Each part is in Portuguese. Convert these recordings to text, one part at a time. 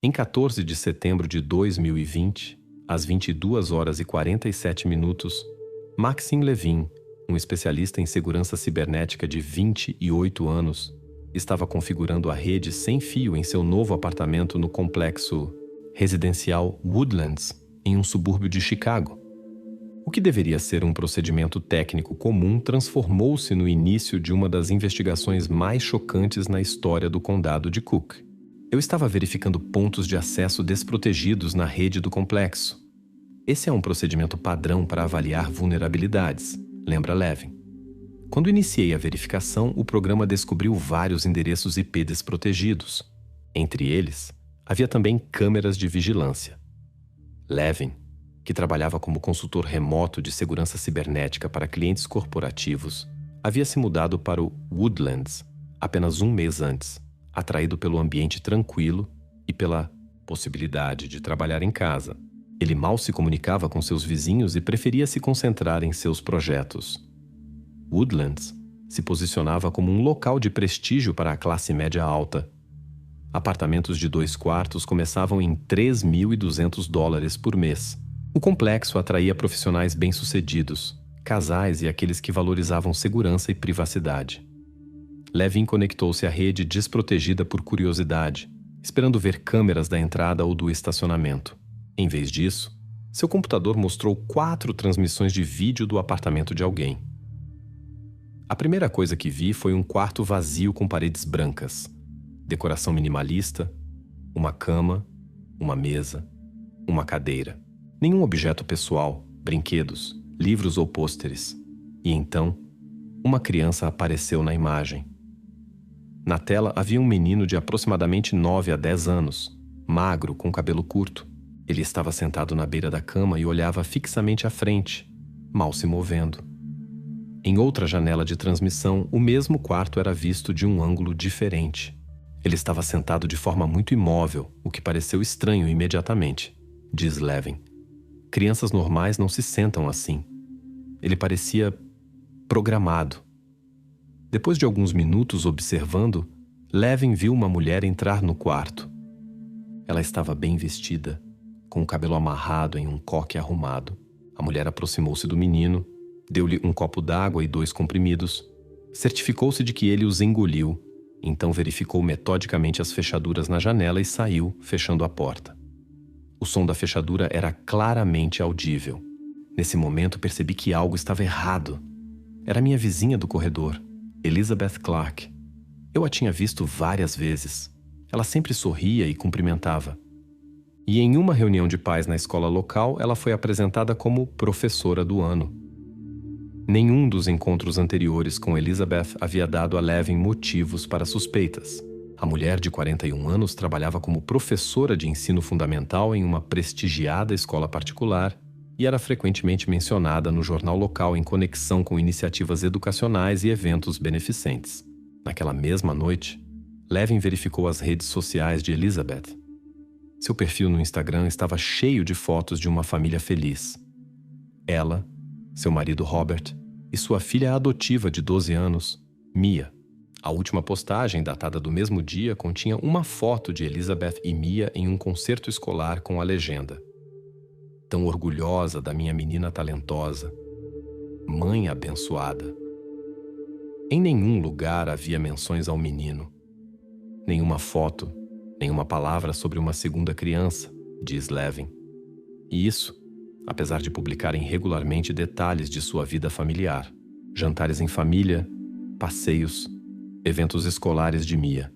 Em 14 de setembro de 2020, às 22 horas e 47 minutos, Maxime Levin, um especialista em segurança cibernética de 28 anos, estava configurando a rede sem fio em seu novo apartamento no complexo residencial Woodlands, em um subúrbio de Chicago. O que deveria ser um procedimento técnico comum transformou-se no início de uma das investigações mais chocantes na história do condado de Cook. Eu estava verificando pontos de acesso desprotegidos na rede do complexo. Esse é um procedimento padrão para avaliar vulnerabilidades, lembra Levin. Quando iniciei a verificação, o programa descobriu vários endereços IP desprotegidos. Entre eles, havia também câmeras de vigilância. Levin, que trabalhava como consultor remoto de segurança cibernética para clientes corporativos, havia se mudado para o Woodlands apenas um mês antes, atraído pelo ambiente tranquilo e pela possibilidade de trabalhar em casa. Ele mal se comunicava com seus vizinhos e preferia se concentrar em seus projetos. Woodlands se posicionava como um local de prestígio para a classe média alta. Apartamentos de 2 quartos começavam em $3.200 por mês. O complexo atraía profissionais bem-sucedidos, casais e aqueles que valorizavam segurança e privacidade. Levin conectou-se à rede desprotegida por curiosidade, esperando ver câmeras da entrada ou do estacionamento. Em vez disso, seu computador mostrou 4 transmissões de vídeo do apartamento de alguém. A primeira coisa que vi foi um quarto vazio com paredes brancas, decoração minimalista, uma cama, uma mesa, uma cadeira. Nenhum objeto pessoal, brinquedos, livros ou pôsteres. E então, uma criança apareceu na imagem. Na tela havia um menino de aproximadamente 9 a 10 anos, magro, com cabelo curto. Ele estava sentado na beira da cama e olhava fixamente à frente, mal se movendo. Em outra janela de transmissão, o mesmo quarto era visto de um ângulo diferente. Ele estava sentado de forma muito imóvel, o que pareceu estranho imediatamente, diz Levin. Crianças normais não se sentam assim. Ele parecia programado. Depois de alguns minutos observando, Levin viu uma mulher entrar no quarto. Ela estava bem vestida, com o cabelo amarrado em um coque arrumado. A mulher aproximou-se do menino, deu-lhe um copo d'água e 2 comprimidos, certificou-se de que ele os engoliu, então verificou metodicamente as fechaduras na janela e saiu, fechando a porta. O som da fechadura era claramente audível. Nesse momento percebi que algo estava errado. Era minha vizinha do corredor, Elizabeth Clark. Eu a tinha visto várias vezes. Ela sempre sorria e cumprimentava. E em uma reunião de pais na escola local, ela foi apresentada como professora do ano. Nenhum dos encontros anteriores com Elizabeth havia dado a Levin motivos para suspeitas. A mulher de 41 anos trabalhava como professora de ensino fundamental em uma prestigiada escola particular e era frequentemente mencionada no jornal local em conexão com iniciativas educacionais e eventos beneficentes. Naquela mesma noite, Levin verificou as redes sociais de Elizabeth. Seu perfil no Instagram estava cheio de fotos de uma família feliz. Ela, seu marido Robert e sua filha adotiva de 12 anos, Mia. A última postagem, datada do mesmo dia, continha uma foto de Elizabeth e Mia em um concerto escolar com a legenda: "Tão orgulhosa da minha menina talentosa, mãe abençoada." Em nenhum lugar havia menções ao menino. Nenhuma foto, nenhuma palavra sobre uma segunda criança, diz Levin. E isso, apesar de publicarem regularmente detalhes de sua vida familiar, jantares em família, passeios, eventos escolares de Mia.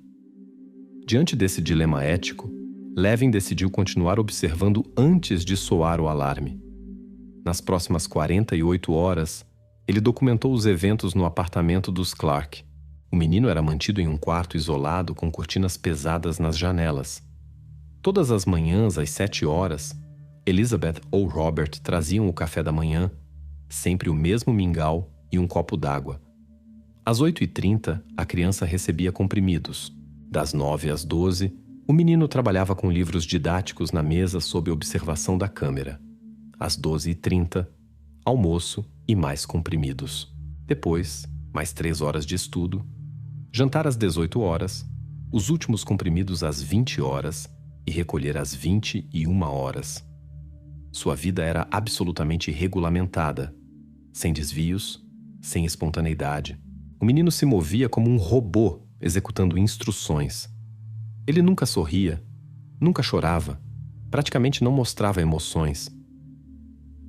Diante desse dilema ético, Levin decidiu continuar observando antes de soar o alarme. Nas próximas 48 horas, ele documentou os eventos no apartamento dos Clark. O menino era mantido em um quarto isolado com cortinas pesadas nas janelas. Todas as manhãs, às 7 horas, Elizabeth ou Robert traziam o café da manhã, sempre o mesmo mingau e um copo d'água. Às 8h30, a criança recebia comprimidos. Das 9 às 12, o menino trabalhava com livros didáticos na mesa sob observação da câmera. Às 12h30, almoço e mais comprimidos. Depois, mais 3 horas de estudo. Jantar às 18 horas, os últimos comprimidos às 20 horas e recolher às 21 horas. Sua vida era absolutamente regulamentada, sem desvios, sem espontaneidade. O menino se movia como um robô executando instruções. Ele nunca sorria, nunca chorava, praticamente não mostrava emoções.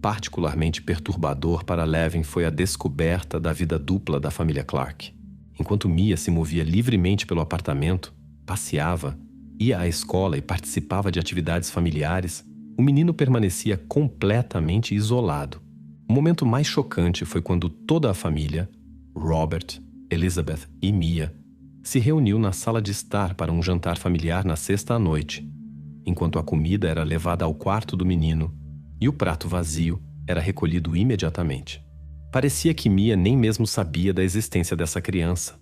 Particularmente perturbador para Levin foi a descoberta da vida dupla da família Clark. Enquanto Mia se movia livremente pelo apartamento, passeava, ia à escola e participava de atividades familiares, o menino permanecia completamente isolado. O momento mais chocante foi quando toda a família, Robert, Elizabeth e Mia, se reuniu na sala de estar para um jantar familiar na sexta à noite, enquanto a comida era levada ao quarto do menino e o prato vazio era recolhido imediatamente. Parecia que Mia nem mesmo sabia da existência dessa criança.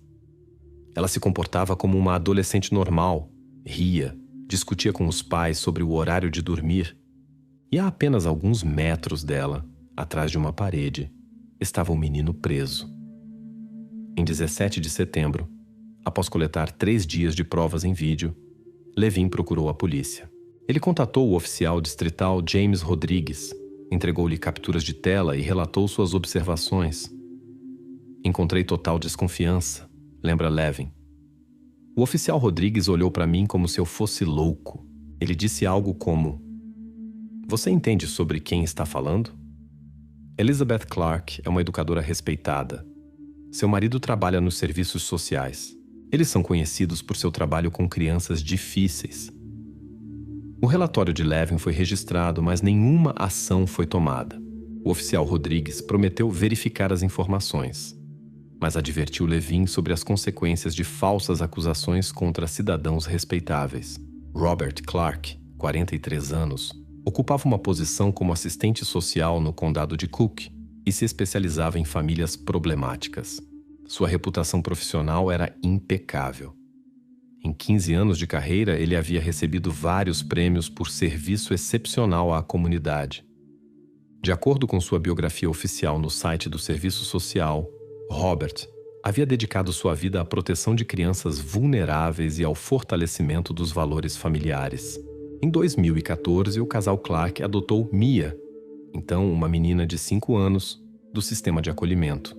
Ela se comportava como uma adolescente normal, ria, discutia com os pais sobre o horário de dormir, e a apenas alguns metros dela, atrás de uma parede, estava o menino preso. Em 17 de setembro, após coletar 3 dias de provas em vídeo, Levin procurou a polícia. Ele contatou o oficial distrital James Rodrigues, entregou-lhe capturas de tela e relatou suas observações. Encontrei total desconfiança, lembra Levin. O oficial Rodrigues olhou para mim como se eu fosse louco. Ele disse algo como: "Você entende sobre quem está falando?" Elizabeth Clark é uma educadora respeitada. Seu marido trabalha nos serviços sociais. Eles são conhecidos por seu trabalho com crianças difíceis. O relatório de Levin foi registrado, mas nenhuma ação foi tomada. O oficial Rodrigues prometeu verificar as informações, mas advertiu Levin sobre as consequências de falsas acusações contra cidadãos respeitáveis. Robert Clark, 43 anos, ocupava uma posição como assistente social no condado de Cook e se especializava em famílias problemáticas. Sua reputação profissional era impecável. Em 15 anos de carreira, ele havia recebido vários prêmios por serviço excepcional à comunidade. De acordo com sua biografia oficial no site do Serviço Social, Robert havia dedicado sua vida à proteção de crianças vulneráveis e ao fortalecimento dos valores familiares. Em 2014, o casal Clark adotou Mia, então uma menina de 5 anos, do sistema de acolhimento.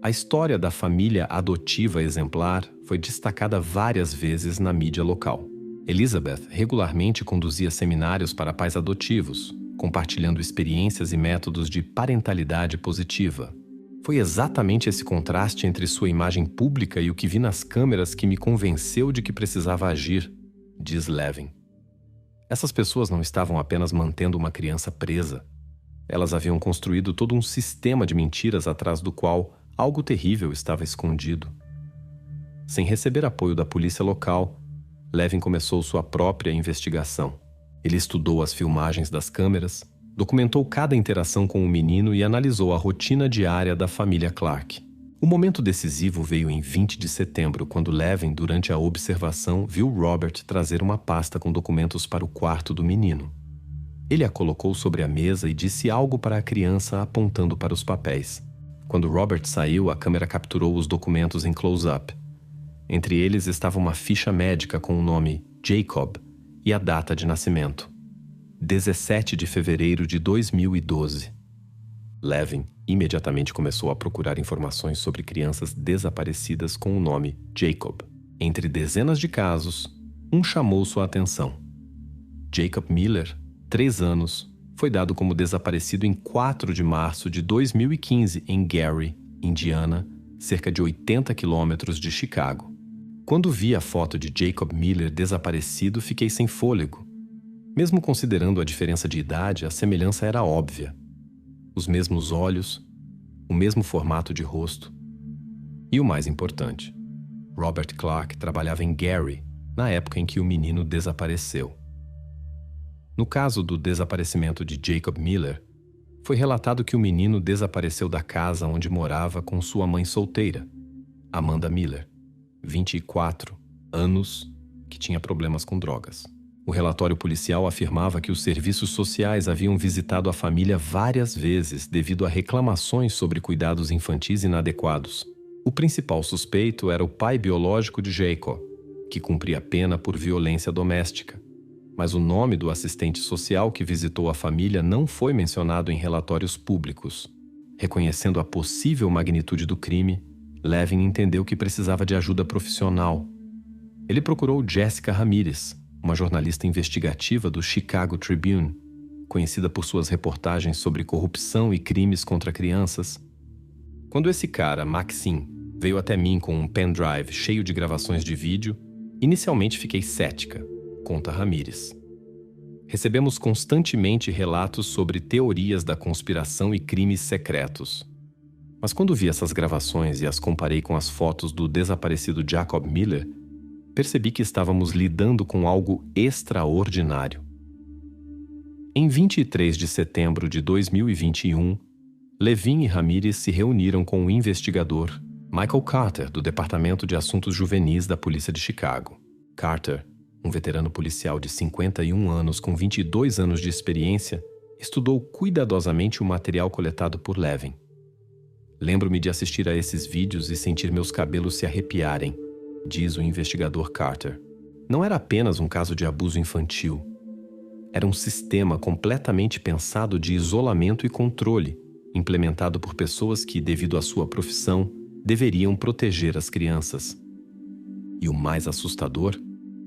A história da família adotiva exemplar foi destacada várias vezes na mídia local. Elizabeth regularmente conduzia seminários para pais adotivos, compartilhando experiências e métodos de parentalidade positiva. Foi exatamente esse contraste entre sua imagem pública e o que vi nas câmeras que me convenceu de que precisava agir, diz Levin. Essas pessoas não estavam apenas mantendo uma criança presa. Elas haviam construído todo um sistema de mentiras atrás do qual algo terrível estava escondido. Sem receber apoio da polícia local, Levin começou sua própria investigação. Ele estudou as filmagens das câmeras, documentou cada interação com o menino e analisou a rotina diária da família Clark. O momento decisivo veio em 20 de setembro, quando Levin, durante a observação, viu Robert trazer uma pasta com documentos para o quarto do menino. Ele a colocou sobre a mesa e disse algo para a criança apontando para os papéis. Quando Robert saiu, a câmera capturou os documentos em close-up. Entre eles estava uma ficha médica com o nome Jacob e a data de nascimento, 17 de fevereiro de 2012. Levin imediatamente começou a procurar informações sobre crianças desaparecidas com o nome Jacob. Entre dezenas de casos, um chamou sua atenção. Jacob Miller, 3 anos, foi dado como desaparecido em 4 de março de 2015 em Gary, Indiana, cerca de 80 quilômetros de Chicago. Quando vi a foto de Jacob Miller desaparecido, fiquei sem fôlego. Mesmo considerando a diferença de idade, a semelhança era óbvia. Os mesmos olhos, o mesmo formato de rosto. E o mais importante, Robert Clark trabalhava em Gary na época em que o menino desapareceu. No caso do desaparecimento de Jacob Miller, foi relatado que o menino desapareceu da casa onde morava com sua mãe solteira, Amanda Miller, 24 anos, que tinha problemas com drogas. O relatório policial afirmava que os serviços sociais haviam visitado a família várias vezes devido a reclamações sobre cuidados infantis inadequados. O principal suspeito era o pai biológico de Jacob, que cumpria pena por violência doméstica. mas o nome do assistente social que visitou a família não foi mencionado em relatórios públicos. Reconhecendo a possível magnitude do crime, Levin entendeu que precisava de ajuda profissional. Ele procurou Jessica Ramirez, uma jornalista investigativa do Chicago Tribune, conhecida por suas reportagens sobre corrupção e crimes contra crianças. Quando esse cara, Maxine, veio até mim com um pendrive cheio de gravações de vídeo, inicialmente fiquei cética, conta Ramirez. Recebemos constantemente relatos sobre teorias da conspiração e crimes secretos. Mas quando vi essas gravações e as comparei com as fotos do desaparecido Jacob Miller, percebi que estávamos lidando com algo extraordinário. Em 23 de setembro de 2021, Levin e Ramirez se reuniram com o investigador Michael Carter, do Departamento de Assuntos Juvenis da Polícia de Chicago. Carter, um veterano policial de 51 anos com 22 anos de experiência, estudou cuidadosamente o material coletado por Levin. Lembro-me de assistir a esses vídeos e sentir meus cabelos se arrepiarem, diz o investigador Carter. Não era apenas um caso de abuso infantil. Era um sistema completamente pensado de isolamento e controle, implementado por pessoas que, devido à sua profissão, deveriam proteger as crianças. E o mais assustador,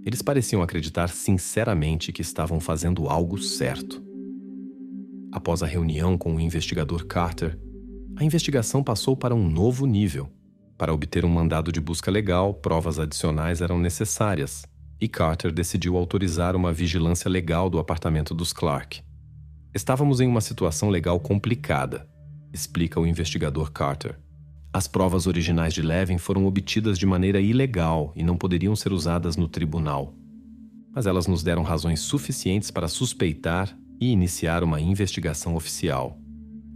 eles pareciam acreditar sinceramente que estavam fazendo algo certo. Após a reunião com o investigador Carter, a investigação passou para um novo nível. Para obter um mandado de busca legal, provas adicionais eram necessárias, e Carter decidiu autorizar uma vigilância legal do apartamento dos Clark. Estávamos em uma situação legal complicada, explica o investigador Carter. As provas originais de Levin foram obtidas de maneira ilegal e não poderiam ser usadas no tribunal. Mas elas nos deram razões suficientes para suspeitar e iniciar uma investigação oficial.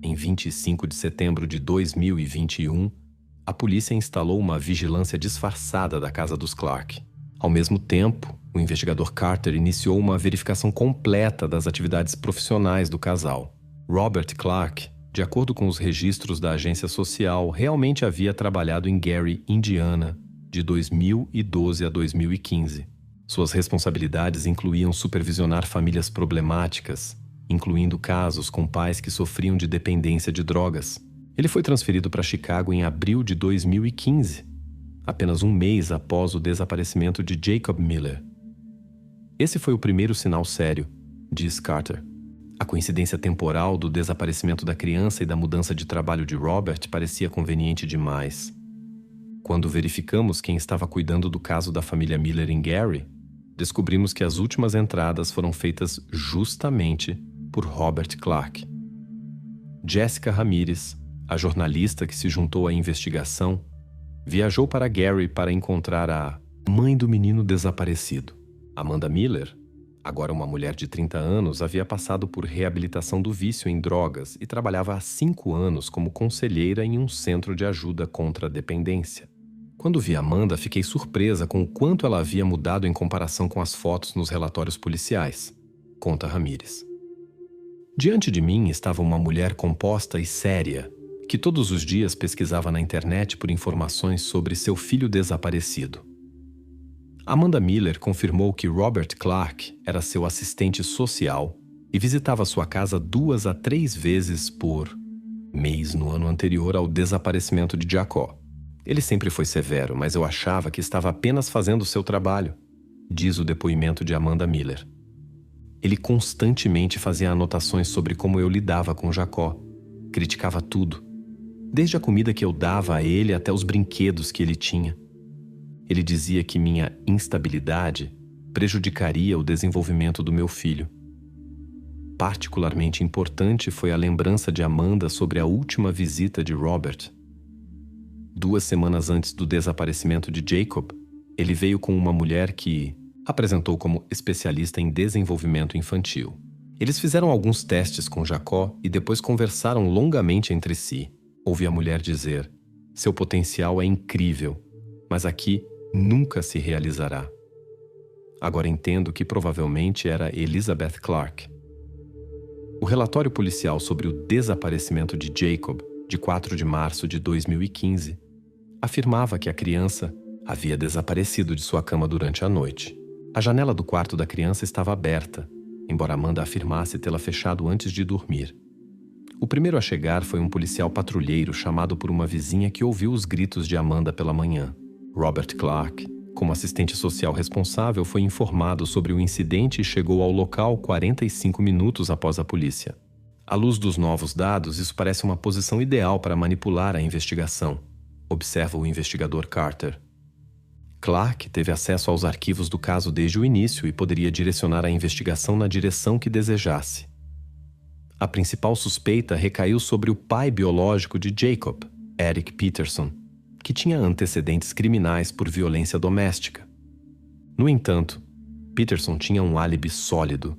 Em 25 de setembro de 2021, a polícia instalou uma vigilância disfarçada da casa dos Clark. Ao mesmo tempo, o investigador Carter iniciou uma verificação completa das atividades profissionais do casal. Robert Clark, de acordo com os registros da agência social, realmente havia trabalhado em Gary, Indiana, de 2012 a 2015. Suas responsabilidades incluíam supervisionar famílias problemáticas, incluindo casos com pais que sofriam de dependência de drogas. Ele foi transferido para Chicago em abril de 2015, apenas um mês após o desaparecimento de Jacob Miller. Esse foi o primeiro sinal sério, diz Carter. A coincidência temporal do desaparecimento da criança e da mudança de trabalho de Robert parecia conveniente demais. Quando verificamos quem estava cuidando do caso da família Miller em Gary, descobrimos que as últimas entradas foram feitas justamente por Robert Clark. Jessica Ramirez, a jornalista que se juntou à investigação, viajou para Gary para encontrar a mãe do menino desaparecido. Amanda Miller, agora uma mulher de 30 anos, havia passado por reabilitação do vício em drogas e trabalhava há 5 anos como conselheira em um centro de ajuda contra a dependência. Quando vi Amanda, fiquei surpresa com o quanto ela havia mudado em comparação com as fotos nos relatórios policiais, conta Ramirez. Diante de mim estava uma mulher composta e séria, que todos os dias pesquisava na internet por informações sobre seu filho desaparecido. Amanda Miller confirmou que Robert Clark era seu assistente social e visitava sua casa 2 a 3 vezes por mês no ano anterior ao desaparecimento de Jacob. Ele sempre foi severo, mas eu achava que estava apenas fazendo o seu trabalho, diz o depoimento de Amanda Miller. Ele constantemente fazia anotações sobre como eu lidava com Jacó, criticava tudo, desde a comida que eu dava a ele até os brinquedos que ele tinha. Ele dizia que minha instabilidade prejudicaria o desenvolvimento do meu filho. Particularmente importante foi a lembrança de Amanda sobre a última visita de Robert. 2 semanas antes do desaparecimento de Jacob, ele veio com uma mulher que apresentou como especialista em desenvolvimento infantil. Eles fizeram alguns testes com Jacó e depois conversaram longamente entre si. Ouvi a mulher dizer: "Seu potencial é incrível, mas aqui nunca se realizará." Agora entendo que provavelmente era Elizabeth Clark. O relatório policial sobre o desaparecimento de Jacob, de 4 de março de 2015, afirmava que a criança havia desaparecido de sua cama durante a noite. A janela do quarto da criança estava aberta, embora Amanda afirmasse tê-la fechado antes de dormir. O primeiro a chegar foi um policial patrulheiro chamado por uma vizinha que ouviu os gritos de Amanda pela manhã. Robert Clark, como assistente social responsável, foi informado sobre o incidente e chegou ao local 45 minutos após a polícia. À luz dos novos dados, isso parece uma posição ideal para manipular a investigação, observa o investigador Carter. Clark teve acesso aos arquivos do caso desde o início e poderia direcionar a investigação na direção que desejasse. A principal suspeita recaiu sobre o pai biológico de Jacob, Eric Peterson, que tinha antecedentes criminais por violência doméstica. No entanto, Peterson tinha um álibi sólido.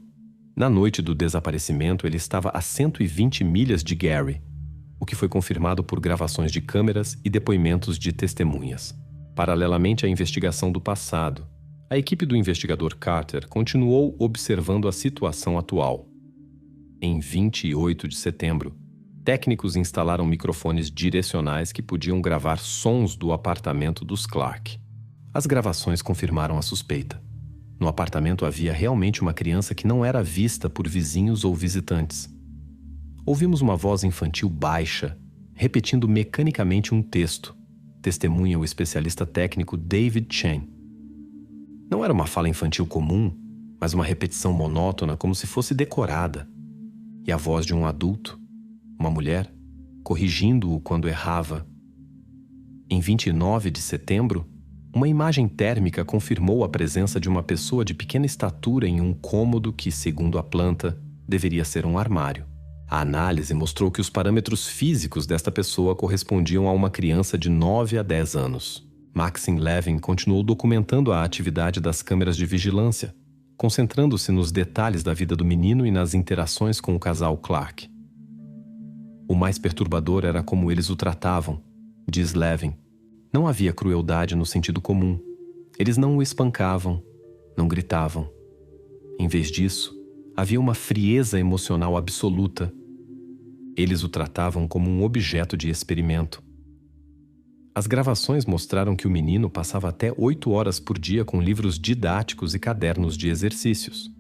Na noite do desaparecimento, ele estava a 120 milhas de Gary, o que foi confirmado por gravações de câmeras e depoimentos de testemunhas. Paralelamente à investigação do passado, a equipe do investigador Carter continuou observando a situação atual. Em 28 de setembro, técnicos instalaram microfones direcionais que podiam gravar sons do apartamento dos Clark. As gravações confirmaram a suspeita. No apartamento havia realmente uma criança que não era vista por vizinhos ou visitantes. Ouvimos uma voz infantil baixa, repetindo mecanicamente um texto, testemunha o especialista técnico David Chen. Não era uma fala infantil comum, mas uma repetição monótona como se fosse decorada. E a voz de um adulto, uma mulher, corrigindo-o quando errava. Em 29 de setembro, uma imagem térmica confirmou a presença de uma pessoa de pequena estatura em um cômodo que, segundo a planta, deveria ser um armário. A análise mostrou que os parâmetros físicos desta pessoa correspondiam a uma criança de 9 a 10 anos. Maxine Levin continuou documentando a atividade das câmeras de vigilância, concentrando-se nos detalhes da vida do menino e nas interações com o casal Clark. O mais perturbador era como eles o tratavam, diz Levin. Não havia crueldade no sentido comum. Eles não o espancavam, não gritavam. Em vez disso, havia uma frieza emocional absoluta. Eles o tratavam como um objeto de experimento. As gravações mostraram que o menino passava até 8 horas por dia com livros didáticos e cadernos de exercícios.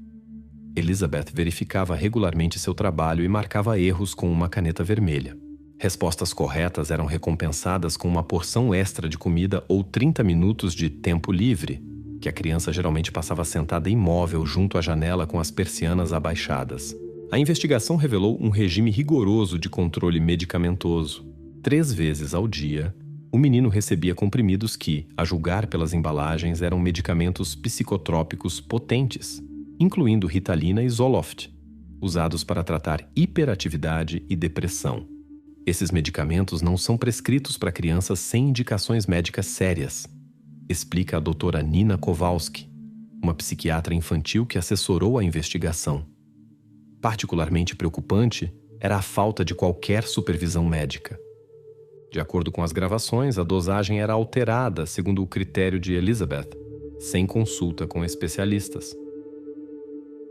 Elizabeth verificava regularmente seu trabalho e marcava erros com uma caneta vermelha. Respostas corretas eram recompensadas com uma porção extra de comida ou 30 minutos de tempo livre, que a criança geralmente passava sentada imóvel junto à janela com as persianas abaixadas. A investigação revelou um regime rigoroso de controle medicamentoso. 3 vezes ao dia, o menino recebia comprimidos que, a julgar pelas embalagens, eram medicamentos psicotrópicos potentes, incluindo Ritalina e Zoloft, usados para tratar hiperatividade e depressão. Esses medicamentos não são prescritos para crianças sem indicações médicas sérias, explica a doutora Nina Kowalski, uma psiquiatra infantil que assessorou a investigação. Particularmente preocupante era a falta de qualquer supervisão médica. De acordo com as gravações, a dosagem era alterada segundo o critério de Elizabeth, sem consulta com especialistas.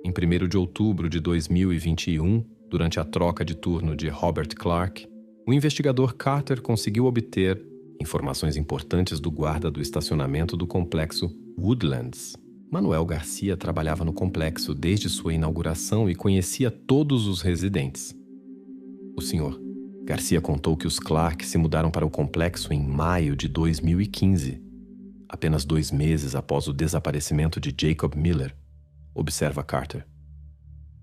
Em 1º de outubro de 2021, durante a troca de turno de Robert Clark, o investigador Carter conseguiu obter informações importantes do guarda do estacionamento do complexo Woodlands. Manuel Garcia trabalhava no complexo desde sua inauguração e conhecia todos os residentes. O senhor Garcia contou que os Clark se mudaram para o complexo em maio de 2015, apenas 2 meses após o desaparecimento de Jacob Miller, observa Carter.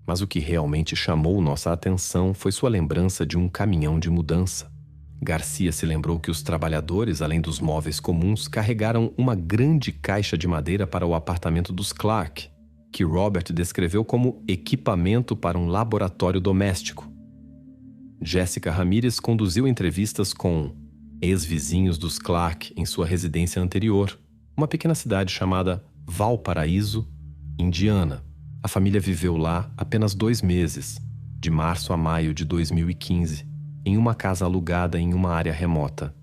Mas o que realmente chamou nossa atenção foi sua lembrança de um caminhão de mudança. Garcia se lembrou que os trabalhadores, além dos móveis comuns, carregaram uma grande caixa de madeira para o apartamento dos Clark, que Robert descreveu como equipamento para um laboratório doméstico. Jéssica Ramírez conduziu entrevistas com ex-vizinhos dos Clark em sua residência anterior, uma pequena cidade chamada Valparaíso, Indiana. A família viveu lá apenas 2 meses, de março a maio de 2015, em uma casa alugada em uma área remota.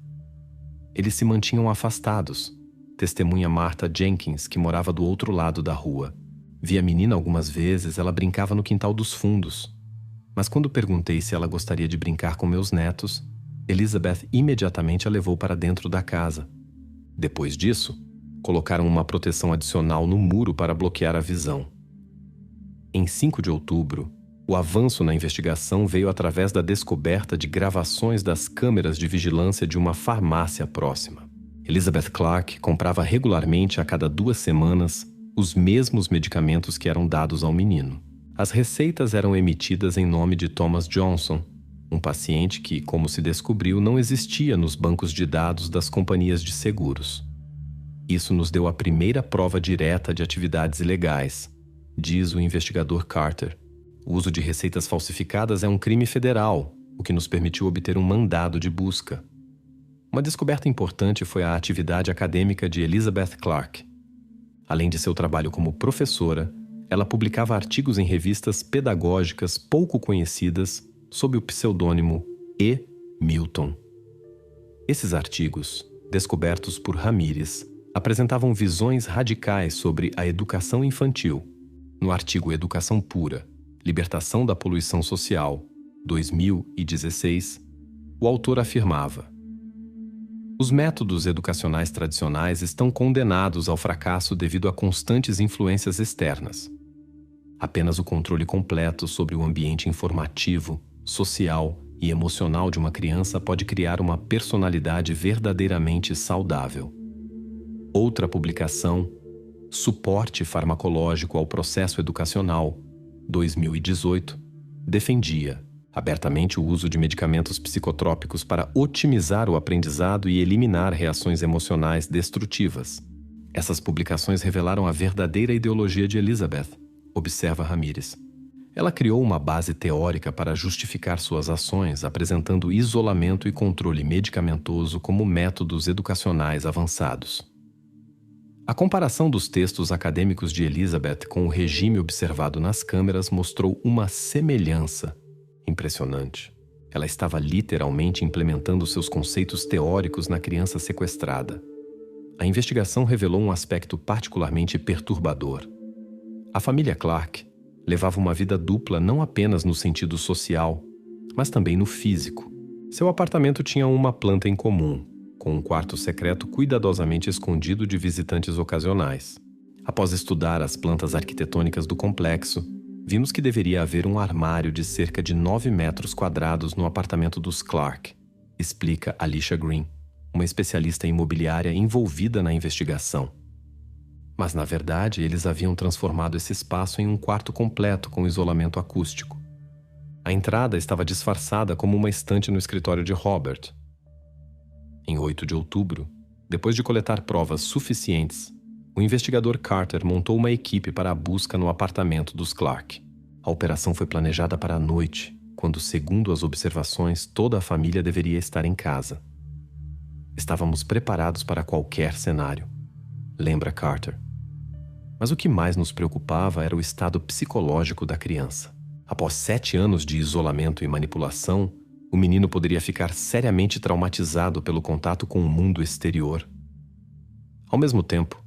Eles se mantinham afastados, testemunha Martha Jenkins, que morava do outro lado da rua. Vi a menina algumas vezes, ela brincava no quintal dos fundos. Mas quando perguntei se ela gostaria de brincar com meus netos, Elizabeth imediatamente a levou para dentro da casa. Depois disso, Colocaram uma proteção adicional no muro para bloquear a visão. Em 5 de outubro, o avanço na investigação veio através da descoberta de gravações das câmeras de vigilância de uma farmácia próxima. Elizabeth Clark comprava regularmente a cada 2 semanas os mesmos medicamentos que eram dados ao menino. As receitas eram emitidas em nome de Thomas Johnson, um paciente que, como se descobriu, não existia nos bancos de dados das companhias de seguros. Isso nos deu a primeira prova direta de atividades ilegais, diz o investigador Carter. O uso de receitas falsificadas é um crime federal, o que nos permitiu obter um mandado de busca. Uma descoberta importante foi a atividade acadêmica de Elizabeth Clark. Além de seu trabalho como professora, ela publicava artigos em revistas pedagógicas pouco conhecidas sob o pseudônimo E. Milton. Esses artigos, descobertos por Ramirez, apresentavam visões radicais sobre a educação infantil. No artigo Educação Pura, Libertação da Poluição Social, 2016, o autor afirmava: os métodos educacionais tradicionais estão condenados ao fracasso devido a constantes influências externas. Apenas o controle completo sobre o ambiente informativo, social e emocional de uma criança pode criar uma personalidade verdadeiramente saudável. Outra publicação, Suporte Farmacológico ao Processo Educacional, 2018, defendia abertamente o uso de medicamentos psicotrópicos para otimizar o aprendizado e eliminar reações emocionais destrutivas. Essas publicações revelaram a verdadeira ideologia de Elizabeth, observa Ramirez. Ela criou uma base teórica para justificar suas ações, apresentando isolamento e controle medicamentoso como métodos educacionais avançados. A comparação dos textos acadêmicos de Elizabeth com o regime observado nas câmeras mostrou uma semelhança impressionante. Ela estava literalmente implementando seus conceitos teóricos na criança sequestrada. A investigação revelou um aspecto particularmente perturbador. A família Clark levava uma vida dupla não apenas no sentido social, mas também no físico. Seu apartamento tinha uma planta em comum, com um quarto secreto cuidadosamente escondido de visitantes ocasionais. Após estudar as plantas arquitetônicas do complexo, vimos que deveria haver um armário de cerca de 9 metros quadrados no apartamento dos Clark, explica Alicia Green, uma especialista imobiliária envolvida na investigação. Mas, na verdade, eles haviam transformado esse espaço em um quarto completo com isolamento acústico. A entrada estava disfarçada como uma estante no escritório de Robert. Em 8 de outubro, depois de coletar provas suficientes, o investigador Carter montou uma equipe para a busca no apartamento dos Clark. A operação foi planejada para a noite, quando, segundo as observações, toda a família deveria estar em casa. Estávamos preparados para qualquer cenário, lembra Carter. Mas o que mais nos preocupava era o estado psicológico da criança. Após 7 anos de isolamento e manipulação, o menino poderia ficar seriamente traumatizado pelo contato com o mundo exterior. Ao mesmo tempo,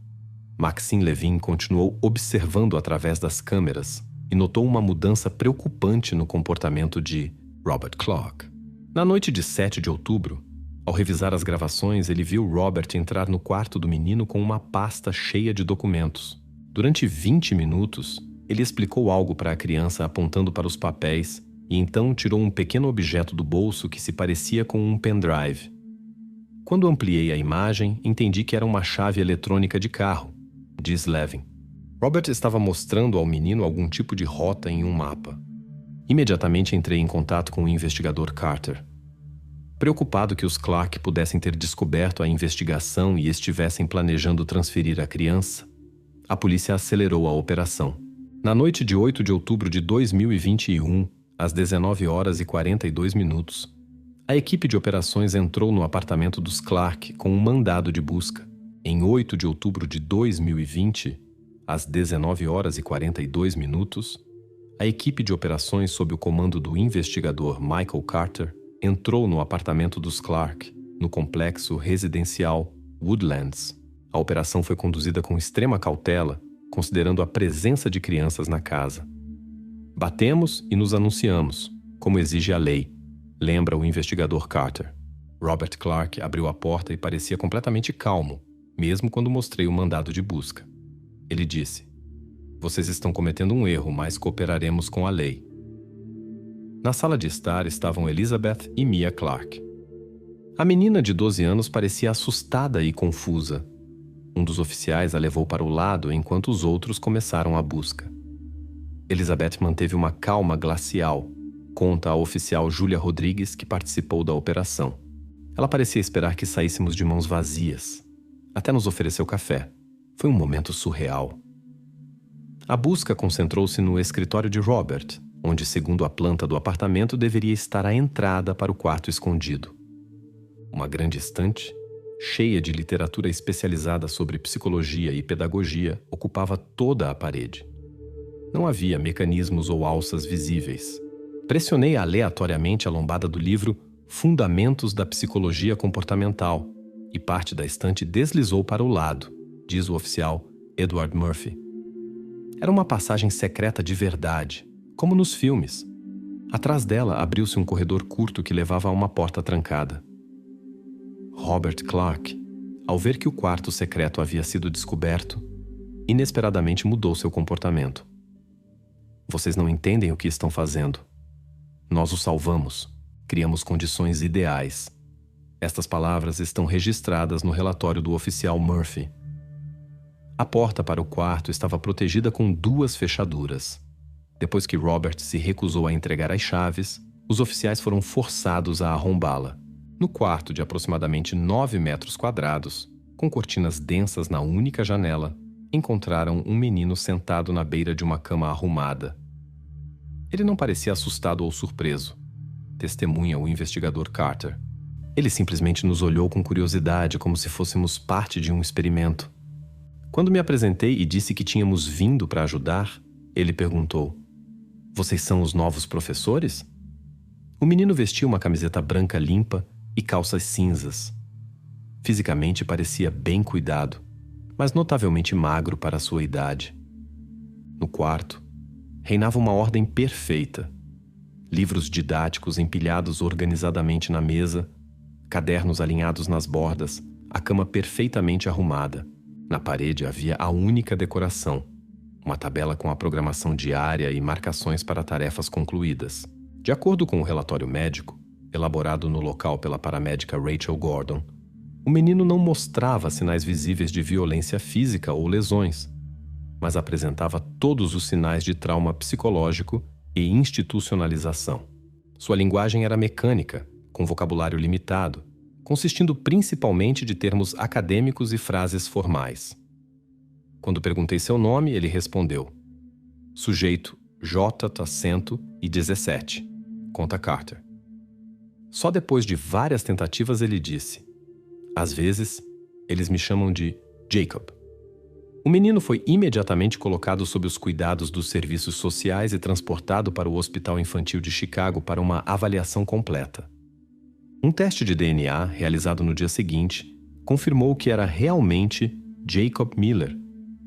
Maxine Levin continuou observando através das câmeras e notou uma mudança preocupante no comportamento de Robert Clark. Na noite de 7 de outubro, ao revisar as gravações, ele viu Robert entrar no quarto do menino com uma pasta cheia de documentos. Durante 20 minutos, ele explicou algo para a criança apontando para os papéis e então tirou um pequeno objeto do bolso que se parecia com um pendrive. Quando ampliei a imagem, entendi que era uma chave eletrônica de carro, diz Levin. Robert estava mostrando ao menino algum tipo de rota em um mapa. Imediatamente entrei em contato com o investigador Carter. Preocupado que os Clark pudessem ter descoberto a investigação e estivessem planejando transferir a criança, a polícia acelerou a operação. Na noite de 8 de outubro de 2021, às 19h42, a equipe de operações entrou no apartamento dos Clark com um mandado de busca. Em 8 de outubro de 2020, às 19h42, a equipe de operações sob o comando do investigador Michael Carter entrou no apartamento dos Clark, no complexo residencial Woodlands. A operação foi conduzida com extrema cautela, considerando a presença de crianças na casa. Batemos e nos anunciamos, como exige a lei, lembra o investigador Carter. Robert Clark abriu a porta e parecia completamente calmo, mesmo quando mostrei o mandado de busca. Ele disse: "Vocês estão cometendo um erro, mas cooperaremos com a lei." Na sala de estar estavam Elizabeth e Mia Clarke. A menina de 12 anos parecia assustada e confusa. Um dos oficiais a levou para o lado enquanto os outros começaram a busca. Elizabeth manteve uma calma glacial, conta a oficial Júlia Rodrigues, que participou da operação. Ela parecia esperar que saíssemos de mãos vazias. Até nos ofereceu café. Foi um momento surreal. A busca concentrou-se no escritório de Robert, onde, segundo a planta do apartamento, deveria estar a entrada para o quarto escondido. Uma grande estante, cheia de literatura especializada sobre psicologia e pedagogia, ocupava toda a parede. Não havia mecanismos ou alças visíveis. Pressionei aleatoriamente a lombada do livro Fundamentos da Psicologia Comportamental e parte da estante deslizou para o lado, diz o oficial Edward Murphy. Era uma passagem secreta de verdade, como nos filmes. Atrás dela abriu-se um corredor curto que levava a uma porta trancada. Robert Clarke, ao ver que o quarto secreto havia sido descoberto, inesperadamente mudou seu comportamento. "Vocês não entendem o que estão fazendo. Nós o salvamos. Criamos condições ideais." Estas palavras estão registradas no relatório do oficial Murphy. A porta para o quarto estava protegida com 2 fechaduras. Depois que Robert se recusou a entregar as chaves, os oficiais foram forçados a arrombá-la. No quarto de aproximadamente 9 metros quadrados, com cortinas densas na única janela, encontraram um menino sentado na beira de uma cama arrumada. Ele não parecia assustado ou surpreso, testemunha o investigador Carter. Ele simplesmente nos olhou com curiosidade, como se fôssemos parte de um experimento. Quando me apresentei e disse que tínhamos vindo para ajudar, ele perguntou: "Vocês são os novos professores?" O menino vestia uma camiseta branca limpa e calças cinzas. Fisicamente parecia bem cuidado, mas notavelmente magro para a sua idade. No quarto, reinava uma ordem perfeita. Livros didáticos empilhados organizadamente na mesa, cadernos alinhados nas bordas, a cama perfeitamente arrumada. Na parede havia a única decoração, uma tabela com a programação diária e marcações para tarefas concluídas. De acordo com o relatório médico, elaborado no local pela paramédica Rachel Gordon, o menino não mostrava sinais visíveis de violência física ou lesões, mas apresentava todos os sinais de trauma psicológico e institucionalização. Sua linguagem era mecânica, com vocabulário limitado, consistindo principalmente de termos acadêmicos e frases formais. Quando perguntei seu nome, ele respondeu: "Sujeito J.17, conta Carter." Só depois de várias tentativas ele disse: "Às vezes, eles me chamam de Jacob." O menino foi imediatamente colocado sob os cuidados dos serviços sociais e transportado para o Hospital Infantil de Chicago para uma avaliação completa. Um teste de DNA, realizado no dia seguinte, confirmou que era realmente Jacob Miller,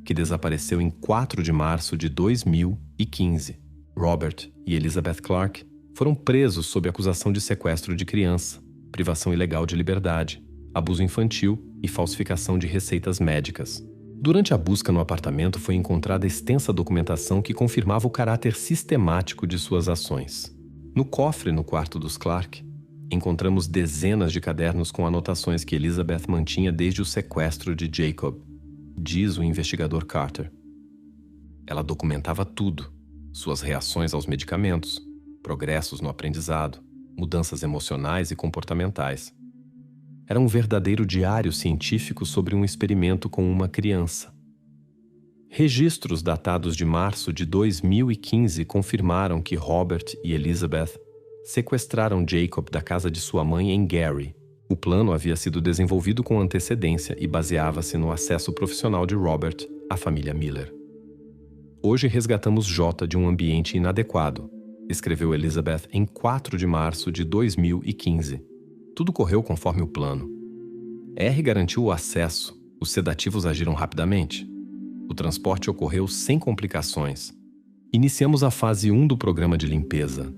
que desapareceu em 4 de março de 2015. Robert e Elizabeth Clarke foram presos sob acusação de sequestro de criança, privação ilegal de liberdade, abuso infantil e falsificação de receitas médicas. Durante a busca no apartamento foi encontrada extensa documentação que confirmava o caráter sistemático de suas ações. No cofre no quarto dos Clarke, encontramos dezenas de cadernos com anotações que Elizabeth mantinha desde o sequestro de Jacob, diz o investigador Carter. Ela documentava tudo: suas reações aos medicamentos, progressos no aprendizado, mudanças emocionais e comportamentais. Era um verdadeiro diário científico sobre um experimento com uma criança. Registros datados de março de 2015 confirmaram que Robert e Elizabeth sequestraram Jacob da casa de sua mãe em Gary. O plano havia sido desenvolvido com antecedência e baseava-se no acesso profissional de Robert à família Miller. "Hoje resgatamos J de um ambiente inadequado", escreveu Elizabeth em 4 de março de 2015. Tudo correu conforme o plano. R garantiu o acesso, os sedativos agiram rapidamente. O transporte ocorreu sem complicações. Iniciamos a fase 1 do programa de limpeza.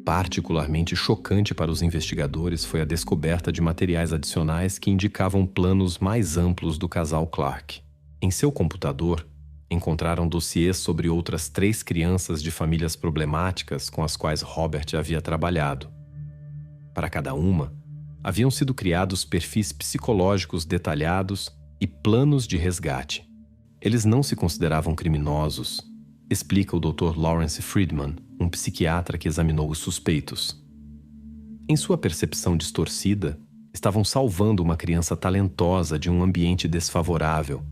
Particularmente chocante para os investigadores foi a descoberta de materiais adicionais que indicavam planos mais amplos do casal Clark. Em seu computador, encontraram dossiês sobre outras 3 crianças de famílias problemáticas com as quais Robert havia trabalhado. Para cada uma, haviam sido criados perfis psicológicos detalhados e planos de resgate. Eles não se consideravam criminosos, explica o Dr. Lawrence Friedman, um psiquiatra que examinou os suspeitos. Em sua percepção distorcida, estavam salvando uma criança talentosa de um ambiente desfavorável.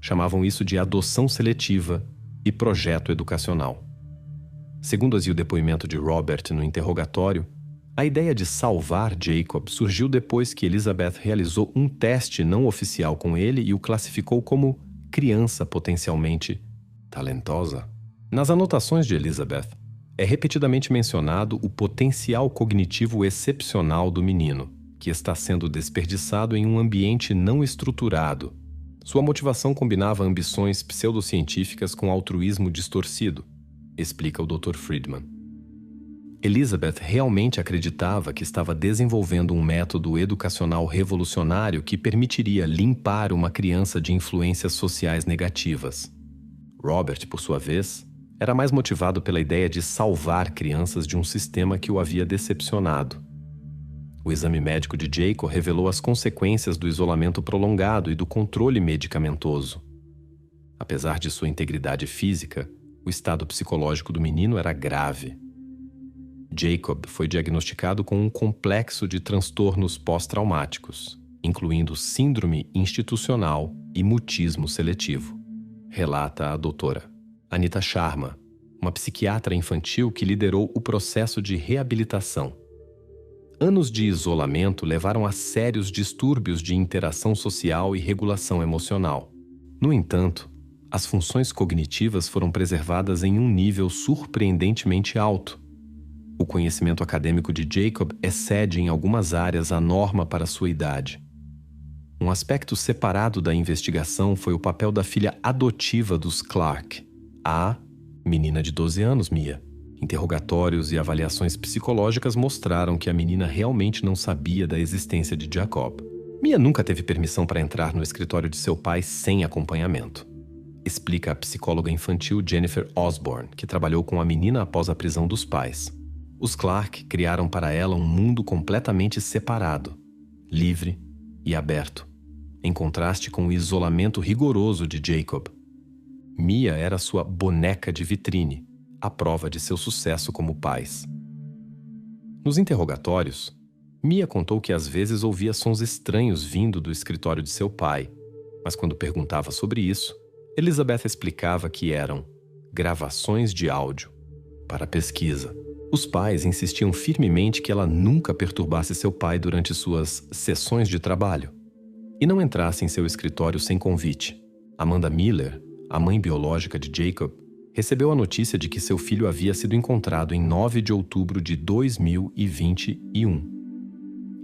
Chamavam isso de adoção seletiva e projeto educacional. Segundo o depoimento de Robert no interrogatório, a ideia de salvar Jacob surgiu depois que Elizabeth realizou um teste não oficial com ele e o classificou como criança potencialmente talentosa. Nas anotações de Elizabeth, é repetidamente mencionado o potencial cognitivo excepcional do menino, que está sendo desperdiçado em um ambiente não estruturado. Sua motivação combinava ambições pseudocientíficas com altruísmo distorcido, explica o Dr. Friedman. Elizabeth realmente acreditava que estava desenvolvendo um método educacional revolucionário que permitiria limpar uma criança de influências sociais negativas. Robert, por sua vez, era mais motivado pela ideia de salvar crianças de um sistema que o havia decepcionado. O exame médico de Jacob revelou as consequências do isolamento prolongado e do controle medicamentoso. Apesar de sua integridade física, o estado psicológico do menino era grave. Jacob foi diagnosticado com um complexo de transtornos pós-traumáticos, incluindo síndrome institucional e mutismo seletivo, relata a doutora Anita Sharma, uma psiquiatra infantil que liderou o processo de reabilitação. Anos de isolamento levaram a sérios distúrbios de interação social e regulação emocional. No entanto, as funções cognitivas foram preservadas em um nível surpreendentemente alto. O conhecimento acadêmico de Jacob excede em algumas áreas a norma para sua idade. Um aspecto separado da investigação foi o papel da filha adotiva dos Clark, a menina de 12 anos, Mia. Interrogatórios e avaliações psicológicas mostraram que a menina realmente não sabia da existência de Jacob. Mia nunca teve permissão para entrar no escritório de seu pai sem acompanhamento, explica a psicóloga infantil Jennifer Osborne, que trabalhou com a menina após a prisão dos pais. Os Clark criaram para ela um mundo completamente separado, livre e aberto, em contraste com o isolamento rigoroso de Jacob. Mia era sua boneca de vitrine, a prova de seu sucesso como pais. Nos interrogatórios, Mia contou que às vezes ouvia sons estranhos vindo do escritório de seu pai, mas quando perguntava sobre isso, Elizabeth explicava que eram gravações de áudio para pesquisa. Os pais insistiam firmemente que ela nunca perturbasse seu pai durante suas sessões de trabalho e não entrasse em seu escritório sem convite. Amanda Miller, a mãe biológica de Jacob, recebeu a notícia de que seu filho havia sido encontrado em 9 de outubro de 2021.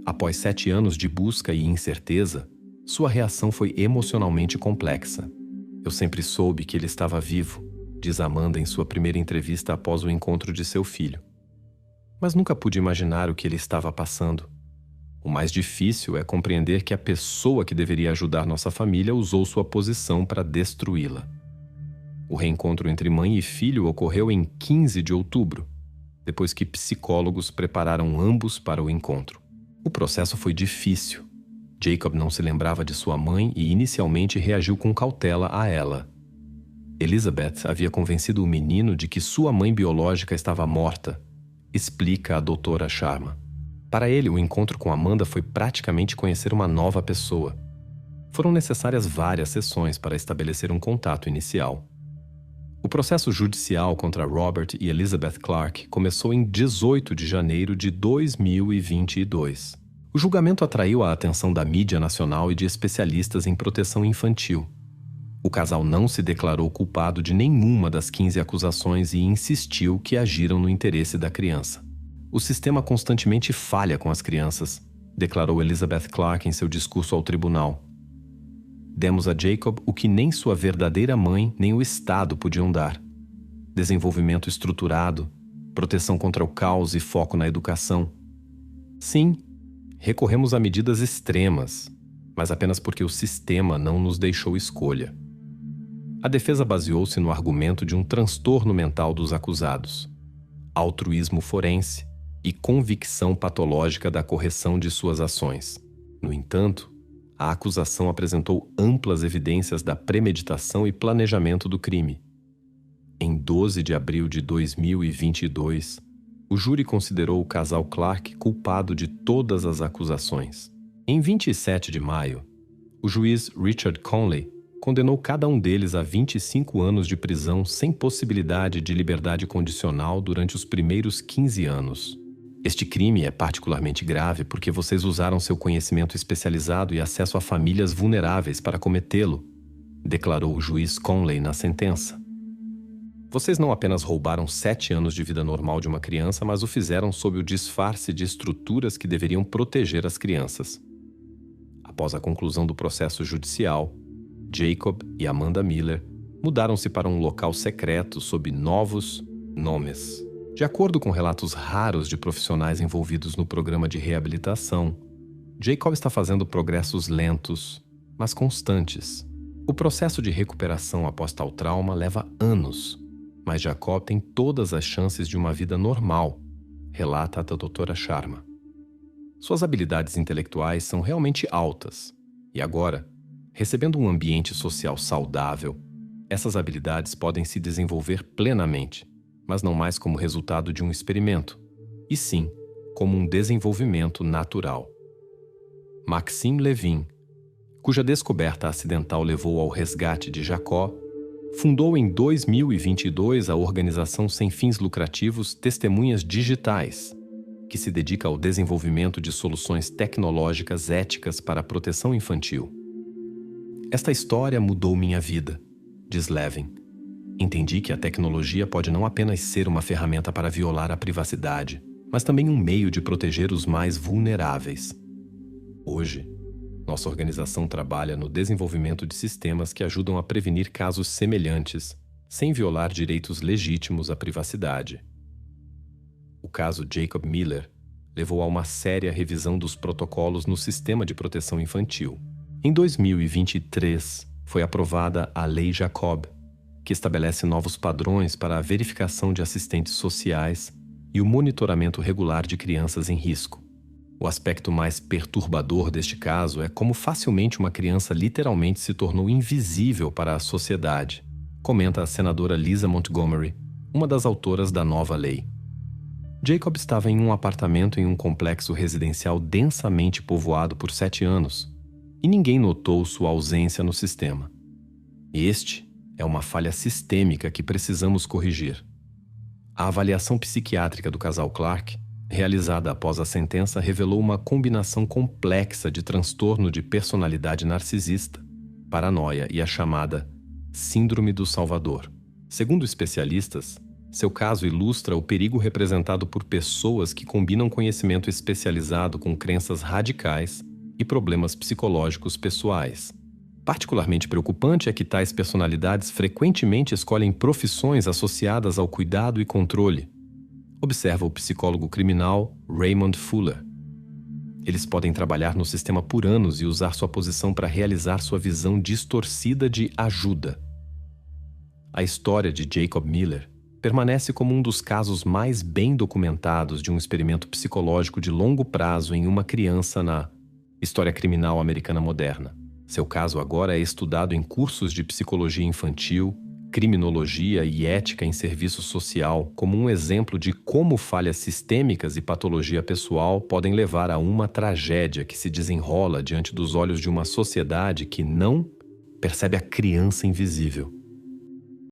Após 7 anos de busca e incerteza, sua reação foi emocionalmente complexa. Eu sempre soube que ele estava vivo, diz Amanda em sua primeira entrevista após o encontro de seu filho. Mas nunca pude imaginar o que ele estava passando. O mais difícil é compreender que a pessoa que deveria ajudar nossa família usou sua posição para destruí-la. O reencontro entre mãe e filho ocorreu em 15 de outubro, depois que psicólogos prepararam ambos para o encontro. O processo foi difícil. Jacob não se lembrava de sua mãe e inicialmente reagiu com cautela a ela. Elizabeth havia convencido o menino de que sua mãe biológica estava morta, explica a doutora Sharma. Para ele, o encontro com Amanda foi praticamente conhecer uma nova pessoa. Foram necessárias várias sessões para estabelecer um contato inicial. O processo judicial contra Robert e Elizabeth Clark começou em 18 de janeiro de 2022. O julgamento atraiu a atenção da mídia nacional e de especialistas em proteção infantil. O casal não se declarou culpado de nenhuma das 15 acusações e insistiu que agiram no interesse da criança. O sistema constantemente falha com as crianças, declarou Elizabeth Clark em seu discurso ao tribunal. Demos a Jacob o que nem sua verdadeira mãe nem o Estado podiam dar: desenvolvimento estruturado, proteção contra o caos e foco na educação. Sim, recorremos a medidas extremas, mas apenas porque o sistema não nos deixou escolha. A defesa baseou-se no argumento de um transtorno mental dos acusados, altruísmo forense e convicção patológica da correção de suas ações. No entanto, a acusação apresentou amplas evidências da premeditação e planejamento do crime. Em 12 de abril de 2022, o júri considerou o casal Clark culpado de todas as acusações. Em 27 de maio, o juiz Richard Conley condenou cada um deles a 25 anos de prisão sem possibilidade de liberdade condicional durante os primeiros 15 anos. Este crime é particularmente grave porque vocês usaram seu conhecimento especializado e acesso a famílias vulneráveis para cometê-lo, declarou o juiz Conley na sentença. Vocês não apenas roubaram 7 anos de vida normal de uma criança, mas o fizeram sob o disfarce de estruturas que deveriam proteger as crianças. Após a conclusão do processo judicial, Jacob e Amanda Miller mudaram-se para um local secreto sob novos nomes. De acordo com relatos raros de profissionais envolvidos no programa de reabilitação, Jacob está fazendo progressos lentos, mas constantes. O processo de recuperação após tal trauma leva anos, mas Jacob tem todas as chances de uma vida normal, relata a doutora Sharma. Suas habilidades intelectuais são realmente altas, e agora, recebendo um ambiente social saudável, essas habilidades podem se desenvolver plenamente, mas não mais como resultado de um experimento, e sim como um desenvolvimento natural. Maxime Levin, cuja descoberta acidental levou ao resgate de Jacó, fundou em 2022 a organização sem fins lucrativos Testemunhas Digitais, que se dedica ao desenvolvimento de soluções tecnológicas éticas para a proteção infantil. Esta história mudou minha vida, diz Levin. Entendi que a tecnologia pode não apenas ser uma ferramenta para violar a privacidade, mas também um meio de proteger os mais vulneráveis. Hoje, nossa organização trabalha no desenvolvimento de sistemas que ajudam a prevenir casos semelhantes, sem violar direitos legítimos à privacidade. O caso Jacob Miller levou a uma séria revisão dos protocolos no sistema de proteção infantil. Em 2023, foi aprovada a Lei Jacob, que estabelece novos padrões para a verificação de assistentes sociais e o monitoramento regular de crianças em risco. O aspecto mais perturbador deste caso é como facilmente uma criança literalmente se tornou invisível para a sociedade, comenta a senadora Lisa Montgomery, uma das autoras da nova lei. Jacob estava em um apartamento em um complexo residencial densamente povoado por 7 anos, e ninguém notou sua ausência no sistema. Este é uma falha sistêmica que precisamos corrigir. A avaliação psiquiátrica do casal Clark, realizada após a sentença, revelou uma combinação complexa de transtorno de personalidade narcisista, paranoia e a chamada Síndrome do Salvador. Segundo especialistas, seu caso ilustra o perigo representado por pessoas que combinam conhecimento especializado com crenças radicais e problemas psicológicos pessoais. Particularmente preocupante é que tais personalidades frequentemente escolhem profissões associadas ao cuidado e controle, observa o psicólogo criminal Raymond Fuller. Eles podem trabalhar no sistema por anos e usar sua posição para realizar sua visão distorcida de ajuda. A história de Jacob Miller permanece como um dos casos mais bem documentados de um experimento psicológico de longo prazo em uma criança na história criminal americana moderna. Seu caso agora é estudado em cursos de psicologia infantil, criminologia e ética em serviço social como um exemplo de como falhas sistêmicas e patologia pessoal podem levar a uma tragédia que se desenrola diante dos olhos de uma sociedade que não percebe a criança invisível.